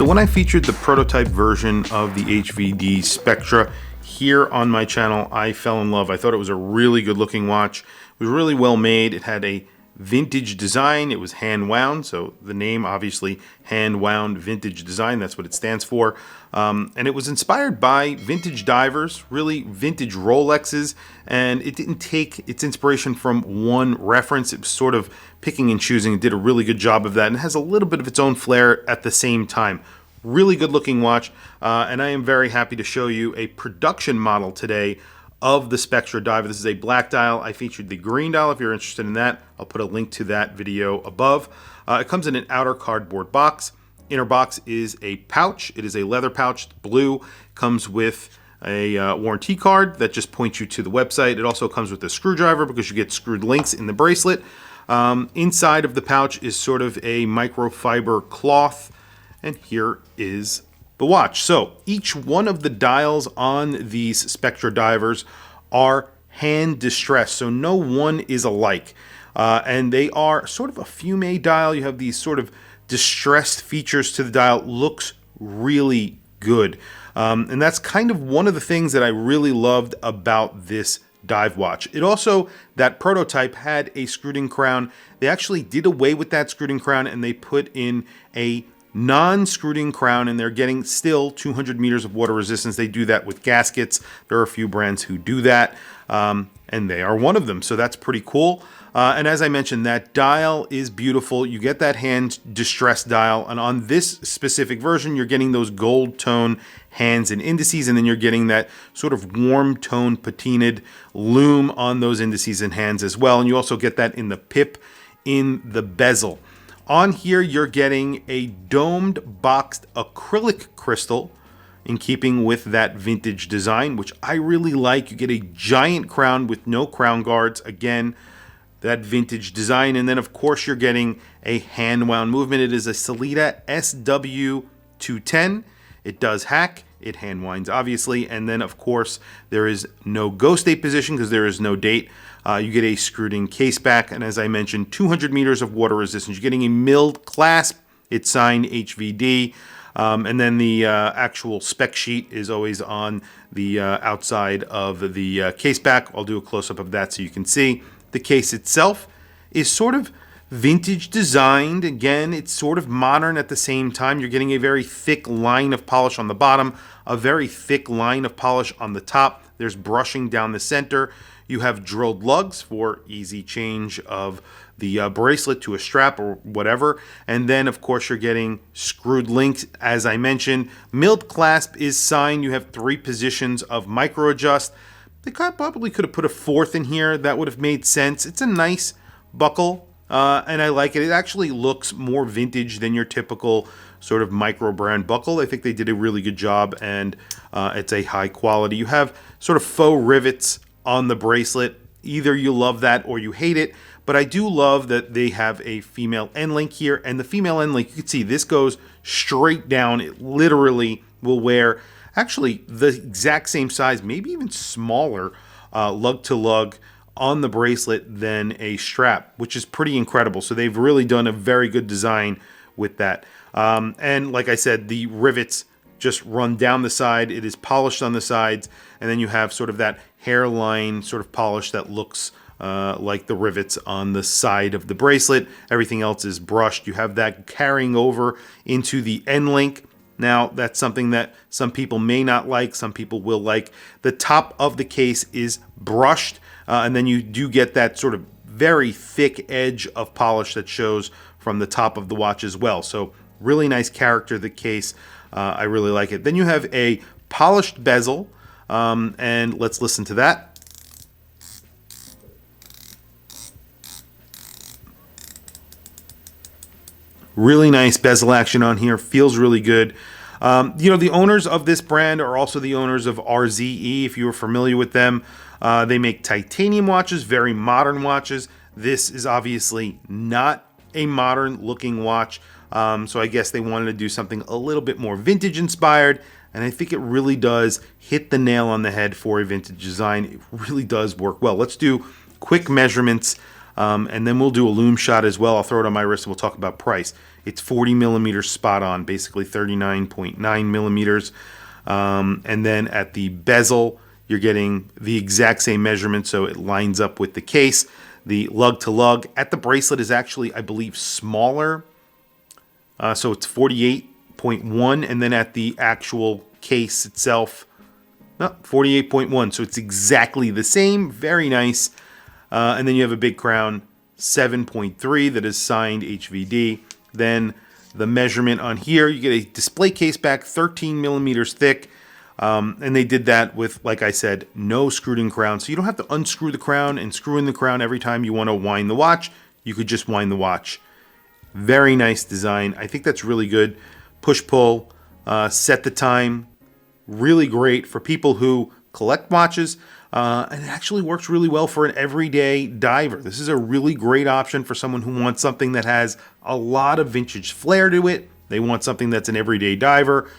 So when I featured the prototype version of the HVD Spectre here on my channel, I fell in love. I thought it was a really good looking watch. It was really well made. It had a vintage design. It was hand wound, so the name obviously hand wound vintage design, that's what it stands for. And it was inspired by vintage divers, really vintage Rolexes, and it didn't take its inspiration from one reference. It was sort of picking and choosing. It did a really good job of that, and it has a little bit of its own flair at the same time. Really good looking watch, and I am very happy to show you a production model today of the Spectre diver. This is a black dial. I featured the green dial if you're interested in that. I'll put a link to that video above. It comes in an outer cardboard box. Inner box is a pouch. It is a leather pouch, blue. Comes with a warranty card that just points you to the website. It also comes with a screwdriver because you get screwed links in the bracelet. Inside of the pouch is sort of a microfiber cloth, and here is the watch. So each one of the dials on these Spectre divers are hand distressed, so no one is alike, and they are sort of a fume dial. You have these sort of distressed features to the dial. Looks really good, and that's kind of one of the things that I really loved about this dive watch. It also, that prototype had a screwed-in crown. They actually did away with that screwed-in crown and they put in a non-screwed-in crown, and they're getting still 200 meters of water resistance. They do that with gaskets. There are a few brands who do that, and they are one of them, so that's pretty cool. And as I mentioned, that dial is beautiful. You get that hand distress dial, and on this specific version, you're getting those gold tone hands and indices, and then you're getting that sort of warm tone patinaed lume on those indices and hands as well, and you also get that in the pip in the bezel. On here, you're getting a domed boxed acrylic crystal in keeping with that vintage design, which I really like. You get a giant crown with no crown guards. Again, that vintage design. And then, of course, you're getting a hand wound movement. It is a Sellita SW210. It does hack. It hand winds, obviously. And then, of course, there is no ghost date position because there is no date. You get a screwed-in case back, and as I mentioned, 200 meters of water resistance. You're getting a milled clasp. It's signed HVD, and then the actual spec sheet is always on the outside of the case back. I'll do a close-up of that so you can see. The case itself is sort of vintage designed. Again, it's sort of modern at the same time. You're getting a very thick line of polish on the bottom, a very thick line of polish on the top. There's brushing down the center. You have drilled lugs for easy change of the bracelet to a strap or whatever. And then, of course, you're getting screwed links, as I mentioned. Milled clasp is signed. You have 3 positions of micro adjust. They probably could have put a 4th in here. That would have made sense. It's a nice buckle, and I like it. It actually looks more vintage than your typical sort of micro brand buckle. I think they did a really good job, and it's a high quality. You have sort of faux rivets on the bracelet. Either you love that or you hate it, but I do love that they have a female end link here, and the female end link, you can see this goes straight down. It literally will wear actually the exact same size, maybe even smaller lug to lug on the bracelet than a strap, which is pretty incredible. So they've really done a very good design with that. And like I said, the rivets just run down the side. It is polished on the sides, and then you have sort of that hairline sort of polish that looks like the rivets on the side of the bracelet. Everything else is brushed. You have that carrying over into the end link. Now, that's something that some people may not like, some people will like. The top of the case is brushed, and then you do get that sort of very thick edge of polish that shows from the top of the watch as well. So really nice character, the case. I really like it. Then you have a polished bezel, and let's listen to that. Really nice bezel action on here. Feels really good. You know, the owners of this brand are also the owners of RZE, if you are familiar with them. They make titanium watches, very modern watches. This is obviously not a modern looking watch. So I guess they wanted to do something a little bit more vintage inspired, and I think it really does hit the nail on the head for a vintage design. It really does work well. Let's do quick measurements And then we'll do a Loom Shot as well. I'll throw it on my wrist and we'll talk about price. It's 40 millimeters spot on, basically 39.9 millimeters. And then at the bezel, you're getting the exact same measurement, so it lines up with the case. The lug to lug at the bracelet is actually, I believe, smaller. So it's 48.1, and then at the actual case itself, 48.1. So it's exactly the same. Very nice. And then you have a big crown, 7.3, that is signed HVD. Then the measurement on here, you get a display case back, 13 millimeters thick. And they did that with, like I said, no screwed in crown. So you don't have to unscrew the crown and screw in the crown every time you want to wind the watch. You could just wind the watch. Very nice design. I think that's really good. Push-pull, set the time. Really great for people who collect watches. And it actually works really well for an everyday diver. This is a really great option for someone who wants something that has a lot of vintage flair to it. They want something that's an everyday diver.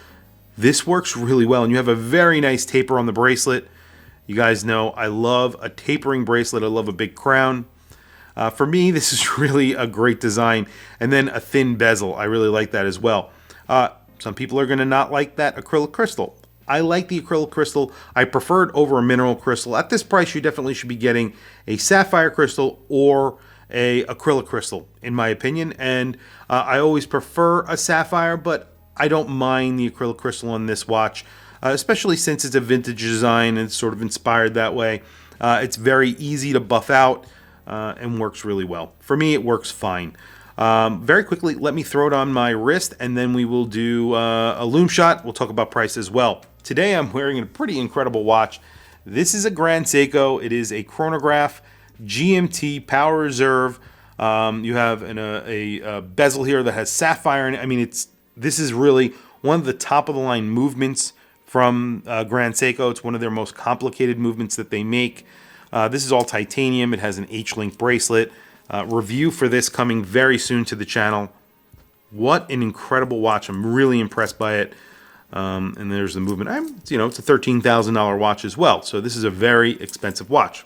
This works really well, and you have a very nice taper on the bracelet. You guys know I love a tapering bracelet. I love a big crown. For me, this is really a great design. And then a thin bezel. I really like that as well. Some people are going to not like that acrylic crystal. I like the acrylic crystal. I prefer it over a mineral crystal. At this price, you definitely should be getting a sapphire crystal or a acrylic crystal, in my opinion. And I always prefer a sapphire, but I don't mind the acrylic crystal on this watch, especially since it's a vintage design and it's sort of inspired that way. It's very easy to buff out and works really well. For me, it works fine. Very quickly, let me throw it on my wrist, and then we will do a Loom Shot. We'll talk about price as well. Today, I'm wearing a pretty incredible watch. This is a Grand Seiko. It is a chronograph, GMT, power reserve. You have a bezel here that has sapphire in it. I mean, this is really one of the top-of-the-line movements from Grand Seiko. It's one of their most complicated movements that they make. This is all titanium. It has an H-link bracelet. Review for this coming very soon to the channel. What an incredible watch. I'm really impressed by it. And there's the movement. It's a $13,000 watch as well. So this is a very expensive watch.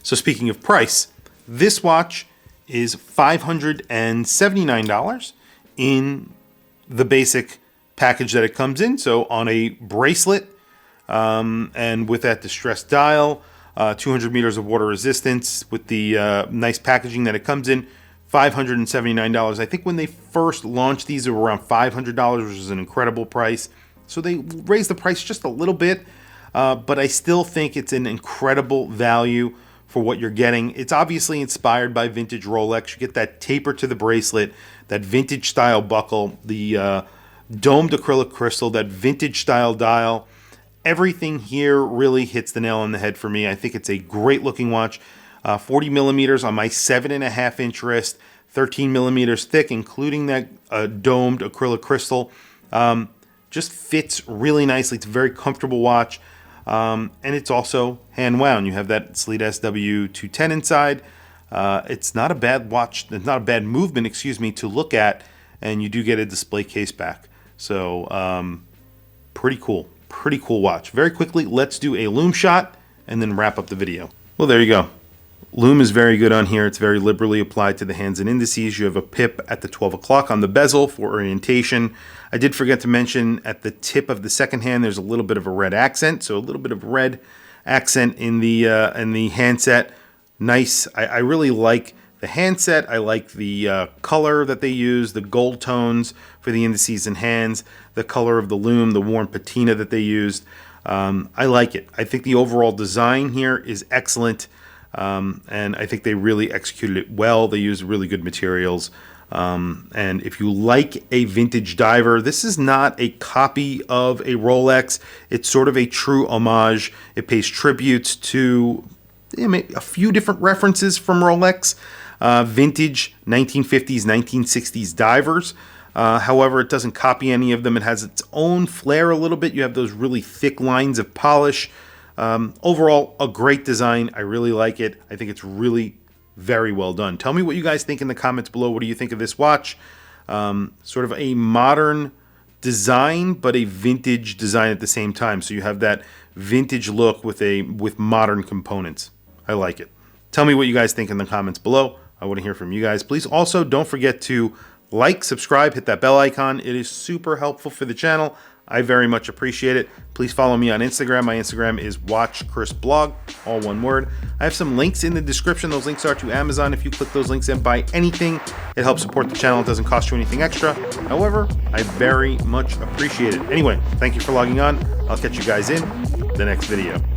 So speaking of price, this watch is $579 in the basic package that it comes in. So on a bracelet, and with that distressed dial, 200 meters of water resistance, with the nice packaging that it comes in, $579. I think when they first launched these, they were around $500, which is an incredible price. So they raised the price just a little bit, but I still think it's an incredible value for what you're getting. It's obviously inspired by vintage Rolex. You get that taper to the bracelet, that vintage style buckle, the domed acrylic crystal, that vintage style dial. Everything here really hits the nail on the head for me. I think it's a great looking watch. 40 millimeters on my 7.5 inch wrist, 13 millimeters thick, including that domed acrylic crystal. Just fits really nicely. It's a very comfortable watch. And it's also hand wound. You have that Sleet SW210 inside. It's not a bad watch. It's not a bad movement, to look at. And you do get a display case back. So pretty cool. Pretty cool watch. Very quickly, let's do a Loom Shot and then wrap up the video. Well, there you go. Loom is very good on here. It's very liberally applied to the hands and indices. You have a pip at the 12 o'clock on the bezel for orientation. I did forget to mention at the tip of the second hand, there's a little bit of a red accent. So a little bit of red accent in the handset. Nice. I really like the handset. I like the color that they use, the gold tones for the indices and hands, the color of the loom, the warm patina that they used. I like it. I think the overall design here is excellent. And I think they really executed it well. They used really good materials. And if you like a vintage diver, this is not a copy of a Rolex. It's sort of a true homage. It pays tributes to a few different references from Rolex. Vintage 1950s, 1960s divers. However, it doesn't copy any of them. It has its own flair a little bit. You have those really thick lines of polish. Overall, a great design. I really like it. I think it's really very well done. Tell me what you guys think in the comments below. What do you think of this watch? Sort of a modern design, but a vintage design at the same time. So you have that vintage look with modern components. I like it. Tell me what you guys think in the comments below. I want to hear from you guys. Please also don't forget to like, subscribe, hit that bell icon. It is super helpful for the channel. I very much appreciate it. Please follow me on Instagram. My Instagram is WatchChrisBlog, all one word. I have some links in the description. Those links are to Amazon. If you click those links and buy anything, it helps support the channel. It doesn't cost you anything extra. However, I very much appreciate it. Anyway, thank you for logging on. I'll catch you guys in the next video.